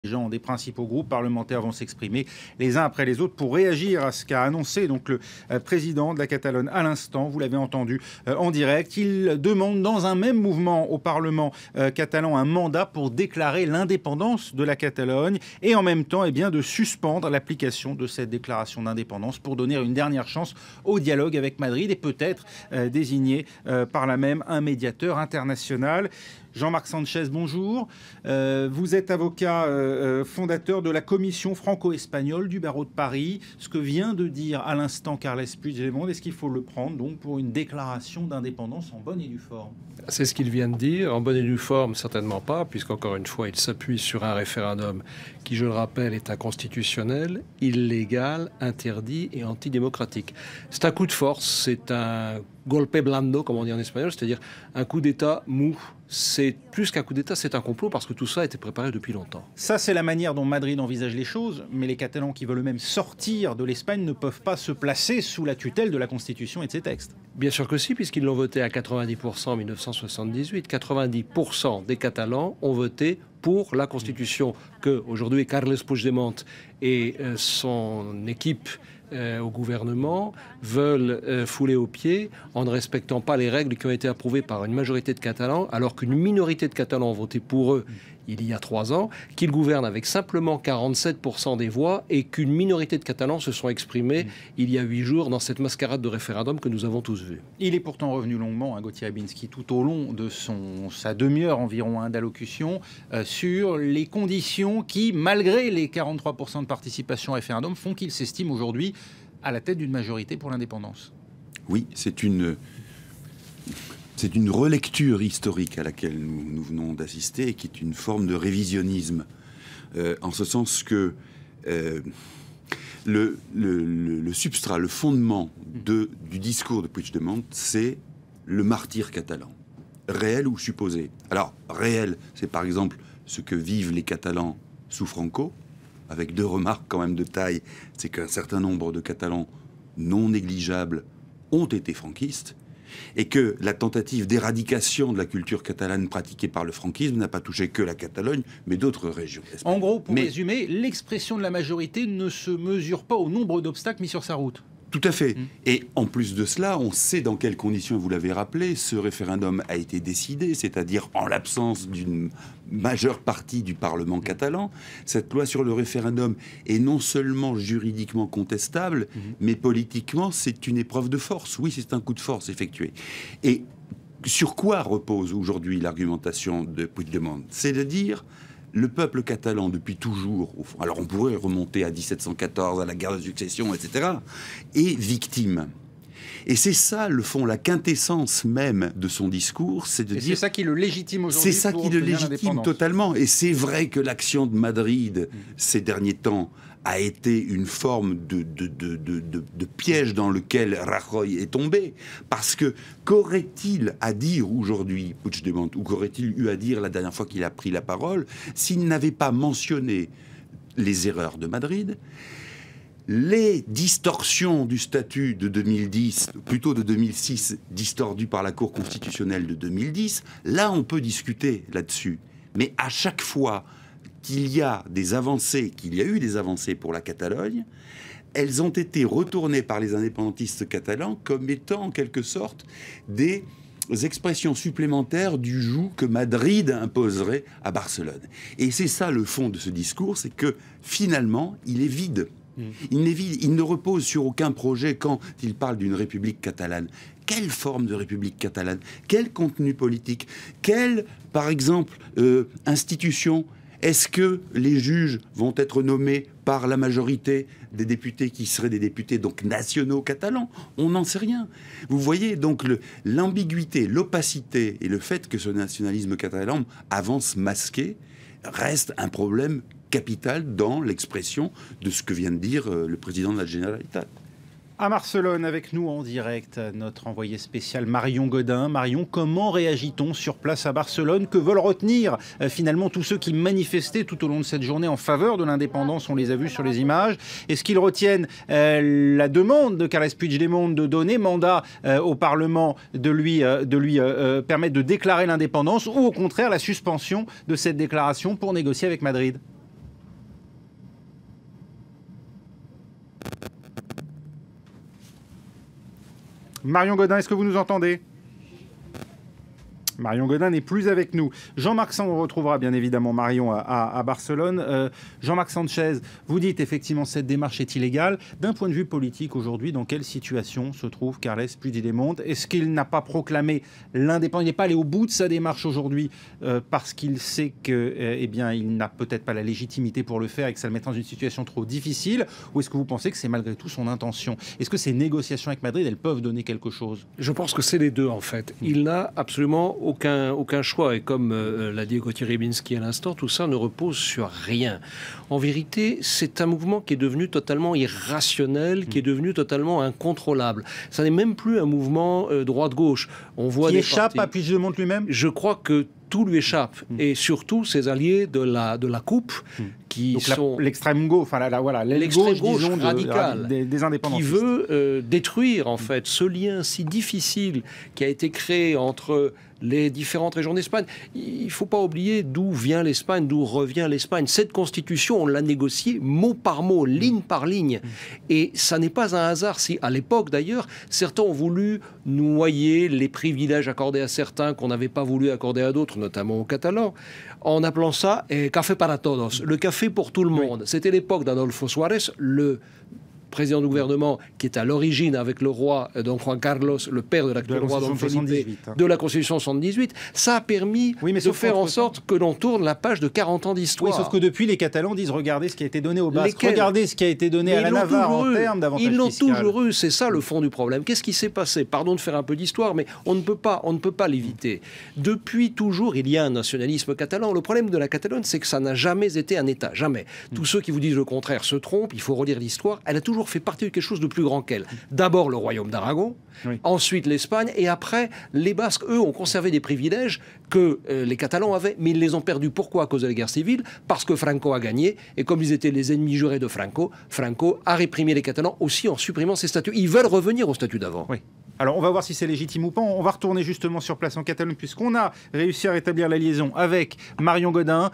Les gens des principaux groupes parlementaires vont s'exprimer les uns après les autres pour réagir à ce qu'a annoncé donc le président de la Catalogne à l'instant. Vous l'avez entendu en direct. Il demande dans un même mouvement au Parlement catalan un mandat pour déclarer l'indépendance de la Catalogne et en même temps de suspendre l'application de cette déclaration d'indépendance pour donner une dernière chance au dialogue avec Madrid et peut-être désigner par là même un médiateur international. Jean-Marc Sanchez, bonjour. Vous êtes avocat fondateur de la commission franco-espagnole du barreau de Paris. Ce que vient de dire à l'instant Carles Puigdemont, est-ce qu'il faut le prendre donc pour une déclaration d'indépendance en bonne et due forme? C'est ce qu'il vient de dire. En bonne et due forme, certainement pas, puisqu'encore une fois, il s'appuie sur un référendum qui, je le rappelle, est inconstitutionnel, illégal, interdit et antidémocratique. C'est un coup de force, c'est un golpe blando, comme on dit en espagnol, c'est-à-dire un coup d'État mou. C'est plus qu'un coup d'État, c'est un complot, parce que tout ça a été préparé depuis longtemps. Ça, c'est la manière dont Madrid envisage les choses, mais les Catalans qui veulent eux-mêmes sortir de l'Espagne ne peuvent pas se placer sous la tutelle de la Constitution et de ses textes. Bien sûr que si, puisqu'ils l'ont voté à 90% en 1978. 90% des Catalans ont voté pour la Constitution que, aujourd'hui, Carles Puigdemont et son équipe au gouvernement veulent fouler aux pieds en ne respectant pas les règles qui ont été approuvées par une majorité de Catalans, alors qu'une minorité de Catalans ont voté pour eux il y a 3 ans, qu'ils gouvernent avec simplement 47% des voix et qu'une minorité de Catalans se sont exprimés il y a 8 jours dans cette mascarade de référendum que nous avons tous vue. Il est pourtant revenu longuement, Gauthier Rybinski, tout au long de sa demi-heure environ d'allocution, sur les conditions qui, malgré les 43% de participation au référendum, font qu'il s'estime aujourd'hui à la tête d'une majorité pour l'indépendance. Oui, c'est une relecture historique à laquelle nous venons d'assister et qui est une forme de révisionnisme, en ce sens que le substrat, le fondement du discours de Puigdemont, c'est le martyre catalan, réel ou supposé. Alors, réel, c'est par exemple ce que vivent les Catalans sous Franco, avec 2 remarques quand même de taille, c'est qu'un certain nombre de Catalans non négligeables ont été franquistes, et que la tentative d'éradication de la culture catalane pratiquée par le franquisme n'a pas touché que la Catalogne, mais d'autres régions. En gros, pour résumer, l'expression de la majorité ne se mesure pas au nombre d'obstacles mis sur sa route. Tout à fait. Et en plus de cela, on sait dans quelles conditions, vous l'avez rappelé, ce référendum a été décidé, c'est-à-dire en l'absence d'une majeure partie du Parlement catalan. Cette loi sur le référendum est non seulement juridiquement contestable, mais politiquement, c'est une épreuve de force. Oui, c'est un coup de force effectué. Et sur quoi repose aujourd'hui l'argumentation de Puigdemont? C'est de dire... Le peuple catalan, depuis toujours, au fond, alors on pourrait remonter à 1714, à la guerre de succession, etc., est victime. Et c'est ça, le fond, la quintessence même de son discours, c'est de dire... C'est ça qui le légitime aujourd'hui. C'est ça qui le légitime totalement. Et c'est vrai que l'action de Madrid, ces derniers temps, a été une forme de piège dans lequel Rajoy est tombé. Parce que qu'aurait-il à dire aujourd'hui, Puigdemont, ou qu'aurait-il eu à dire la dernière fois qu'il a pris la parole, s'il n'avait pas mentionné les erreurs de Madrid, les distorsions du statut de 2010, plutôt de 2006, distordues par la Cour constitutionnelle de 2010, là on peut discuter là-dessus. Mais à chaque fois qu'il y a eu des avancées pour la Catalogne, elles ont été retournées par les indépendantistes catalans comme étant en quelque sorte des expressions supplémentaires du joug que Madrid imposerait à Barcelone. Et c'est ça le fond de ce discours, c'est que finalement il est vide. Il ne repose sur aucun projet quand il parle d'une république catalane. Quelle forme de république catalane? Quel contenu politique? Quelle, par exemple, institution? Est-ce que les juges vont être nommés par la majorité des députés qui seraient des députés donc nationaux catalans? On n'en sait rien. Vous voyez donc l'ambiguïté, l'opacité et le fait que ce nationalisme catalan avance masqué reste un problème capital dans l'expression de ce que vient de dire le président de la Generalitat. À Barcelone, avec nous en direct, notre envoyé spécial Marion Godin. Marion, comment réagit-on sur place à Barcelone? Que veulent retenir finalement tous ceux qui manifestaient tout au long de cette journée en faveur de l'indépendance? On les a vus sur les images. Est-ce qu'ils retiennent la demande de Carles Puigdemont de donner mandat au Parlement de lui permettre de déclarer l'indépendance, ou au contraire la suspension de cette déclaration pour négocier avec Madrid? Marion Gaudin, est-ce que vous nous entendez ? Marion Gaudin n'est plus avec nous. Jean-Marc Sand, on retrouvera bien évidemment Marion à Barcelone. Jean-Marc Sanchez, vous dites effectivement cette démarche est illégale. D'un point de vue politique aujourd'hui, dans quelle situation se trouve Carles Puigdemont ? Est-ce qu'il n'a pas proclamé l'indépendance ? Il n'est pas allé au bout de sa démarche aujourd'hui parce qu'il sait que, il n'a peut-être pas la légitimité pour le faire et que ça le met dans une situation trop difficile ? Ou est-ce que vous pensez que c'est malgré tout son intention ? Est-ce que ces négociations avec Madrid, elles peuvent donner quelque chose ? Je pense que c'est les deux en fait. Il n'a absolument aucun choix. Et comme l'a dit Gauthier Rybinski à l'instant, tout ça ne repose sur rien. En vérité, c'est un mouvement qui est devenu totalement irrationnel, qui est devenu totalement incontrôlable. Ça n'est même plus un mouvement droite-gauche. On voit qui échappe à Puigdemont lui-même ? Je crois que tout lui échappe. Et surtout ses alliés de la coupe, qui donc sont... l'extrême gauche, l'extrême gauche radicale, des indépendantistes. Qui veut détruire, en fait, ce lien si difficile qui a été créé entre les différentes régions d'Espagne. Il ne faut pas oublier d'où vient l'Espagne, d'où revient l'Espagne. Cette constitution, on l'a négociée mot par mot, ligne par ligne. Et ça n'est pas un hasard si, à l'époque d'ailleurs, certains ont voulu noyer les privilèges accordés à certains qu'on n'avait pas voulu accorder à d'autres, notamment aux Catalans, en appelant ça café para todos, le café pour tout le monde. C'était l'époque d'Adolfo Suárez, le président du gouvernement qui est à l'origine avec le roi Don Juan Carlos, le père de l'actuel roi Don Felipe, de la Constitution 78, ça a permis de faire en sorte que l'on tourne la page de 40 ans d'histoire. Oui, sauf que depuis, les Catalans disent regardez ce qui a été donné aux Basques, regardez ce qui a été donné à la Navarre en termes d'avantages fiscaux. Ils l'ont toujours eu, c'est ça le fond du problème. Qu'est-ce qui s'est passé ? Pardon de faire un peu d'histoire, mais on ne peut pas l'éviter. Depuis toujours, il y a un nationalisme catalan. Le problème de la Catalogne, c'est que ça n'a jamais été un État, jamais. Tous ceux qui vous disent le contraire se trompent, il faut relire l'histoire. Elle a toujours fait partie de quelque chose de plus grand qu'elle. D'abord le royaume d'Aragon, ensuite l'Espagne, et après les Basques, eux, ont conservé des privilèges que les Catalans avaient, mais ils les ont perdus. Pourquoi ? À cause de la guerre civile, parce que Franco a gagné, et comme ils étaient les ennemis jurés de Franco, Franco a réprimé les Catalans aussi en supprimant ses statuts. Ils veulent revenir au statut d'avant. Oui. Alors, on va voir si c'est légitime ou pas. On va retourner justement sur place en Catalogne, puisqu'on a réussi à rétablir la liaison avec Marion Gaudin.